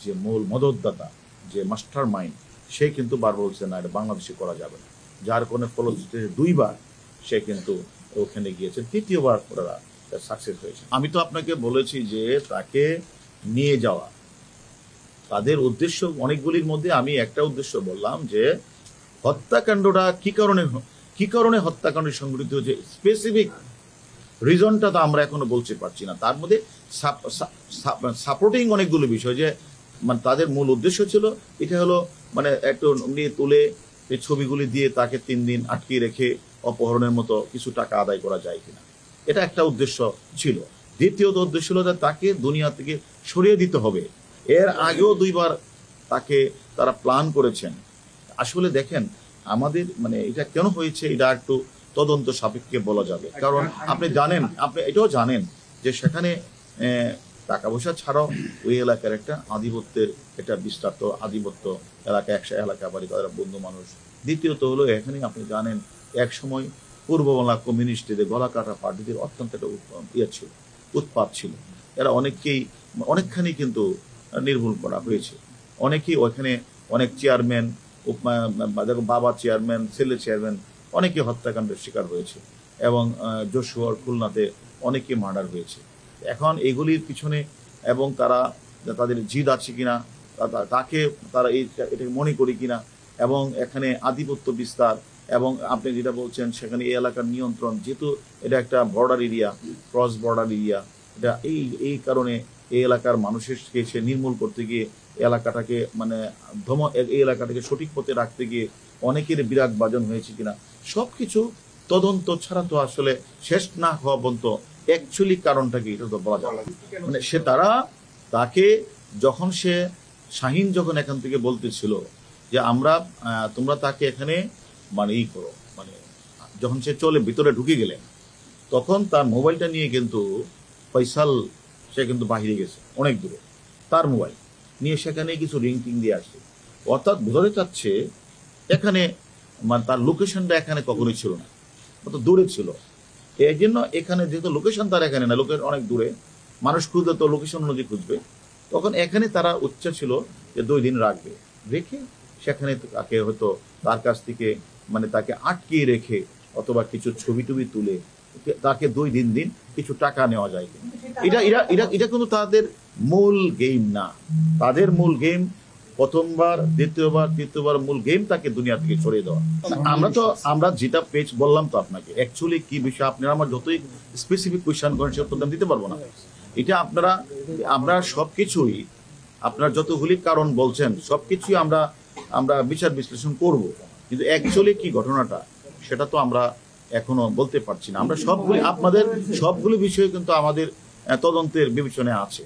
যে মূল মদতদাতা, যে মাস্টার মাইন্ড, সে কিন্তু বার বলছে না, এটা বাংলাদেশে করা যাবে না। যার কোনো ফলশ্রুতিতে 2 বার সে কিন্তু ওখানে গিয়েছে, 3য়বার ওরা সাকসেস হয়েছে। আমি তো আপনাকে বলেছি যে তাকে নিয়ে যাওয়া, তাদের উদ্দেশ্য অনেকগুলির মধ্যে আমি একটা উদ্দেশ্য বললাম যে হত্যাকাণ্ডটা কি কারণে হত্যাকাণ্ড সংঘটিত হয়েছে, স্পেসিফিক রিজনটা তো আমরা এখনো বলতে পারছি না। তার মধ্যে সাপোর্টিং অনেকগুলো বিষয়, যে মানে তাদের মূল উদ্দেশ্য ছিল এটা হলো মানে একটু নিয়ে তুলে এই ছবিগুলি দিয়ে তাকে 3 দিন আটকে রেখে অপহরণের মতো কিছু টাকা আদায় করা যায় কিনা, এটা একটা উদ্দেশ্য ছিল। দ্বিতীয়ত উদ্দেশ্য হলো তাকে দুনিয়া থেকে সরিয়ে দিতে হবে। এর আগেও 2 বার তাকে তারা প্ল্যান করেছেন। আসলে দেখেন আমাদের মানে এটা কেন হয়েছে, এটা একটু তদন্ত সাপেক্ষে বলা যাবে। কারণ আপনি এটাও জানেন যে সেখানে টাকা পয়সা ছাড়াও ওই এলাকার একটা আধিপত্যের একটা বিস্তারিত আধিপত্য এলাকা, একশো এলাকা বাড়ি, তারা বন্ধু মানুষ। দ্বিতীয়ত হলো এখানে আপনি জানেন এক সময় পূর্ববাংলা কমিউনিস্টদের গলা কাটা পার্টিদের অত্যন্ত একটা উৎপাত ছিল। এরা অনেকখানি কিন্তু নির্মূল করা হয়েছে। অনেকেই ওখানে অনেক চেয়ারম্যান, বাবা চেয়ারম্যান, ছেলে চেয়ারম্যান অনেকে হত্যাকাণ্ডের শিকার হয়েছে, এবং যশোর, খুলনাতে অনেকে মার্ডার হয়েছে। এখন এগুলির পিছনে এবং তাদের জিদ আছে কিনা, তাকে তারা এটাকে মনে করি কিনা, এবং এখানে আধিপত্য বিস্তার, এবং আপনি যেটা বলছেন সেখানে এই এলাকার নিয়ন্ত্রণ, যেহেতু এটা একটা border area, cross border area, এটা এই কারণে এই এলাকার মানুষকে সে নির্মূল করতে গিয়ে এলাকাটাকে মানে এই এলাকাটাকে সঠিক পথে রাখতে গিয়ে অনেকের বিরাট বাজন হয়েছে কিনা, সবকিছু তদন্ত ছাড়া তো আসলে শেষ না হওয়া পর্যন্ত অ্যাকচুয়ালি কারণটা কি এটা তো বলা যায়। মানে তাকে যখন শাহিন যখন এখান থেকে বলতেছিল যে তোমরা তাকে এখানে মানে করো, মানে যখন সে ভিতরে ঢুকে গেলেন, তখন তার মোবাইলটা নিয়ে কিন্তু ফয়সাল সে কিন্তু বাহিরে গেছে অনেক দূরে, তার মোবাইল নিয়ে সেখানে কিছু রিং টিং দিয়ে আসছে। অর্থাৎ বোঝাতে চাচ্ছে এখানে মানে তার লোকেশনটা এখানে কখনোই ছিল না, অত দূরে ছিল। এই জন্য এখানে যেহেতু লোকেশন তার এখানে না, লোকের অনেক দূরে, মানুষ খুঁজলে তো লোকেশন অনুযায়ী খুঁজবে, তখন এখানে তারা উচ্চা ছিল যে 2 দিন রাখবে, রেখে সেখানে তাকে হয়তো তার কাছ থেকে মানে তাকে আটকিয়ে রেখে অথবা কিছু ছবি টবি তুলে তাকে 2 দিন কিছু টাকা নেওয়া যায়। এটা কিন্তু তাদের মূল গেম না। তাদের মূল গেম প্রথমবার, দ্বিতীয়বার, তৃতীয়বার মূল গেম তাকে দুনিয়া থেকে ছড়িয়ে দেওয়া। আমরা যেটা পেজ বললাম তো আপনাকে, অ্যাকচুয়ালি কি বিষয় আপনারা আমার যতই স্পেসিফিক কোয়েশ্চেন করেন সে উত্তর দিতে পারবো না। এটা আমরা সবকিছুই আপনার যতগুলি কারণ বলছেন সবকিছুই আমরা বিচার বিশ্লেষণ করব, কিন্তু অ্যাকচুয়ালি কি ঘটনাটা সেটা তো আমরা এখনো বলতে পারছি না। আমরা সবগুলি বিষয় কিন্তু আমাদের তদন্তের বিবেচনায় আছে।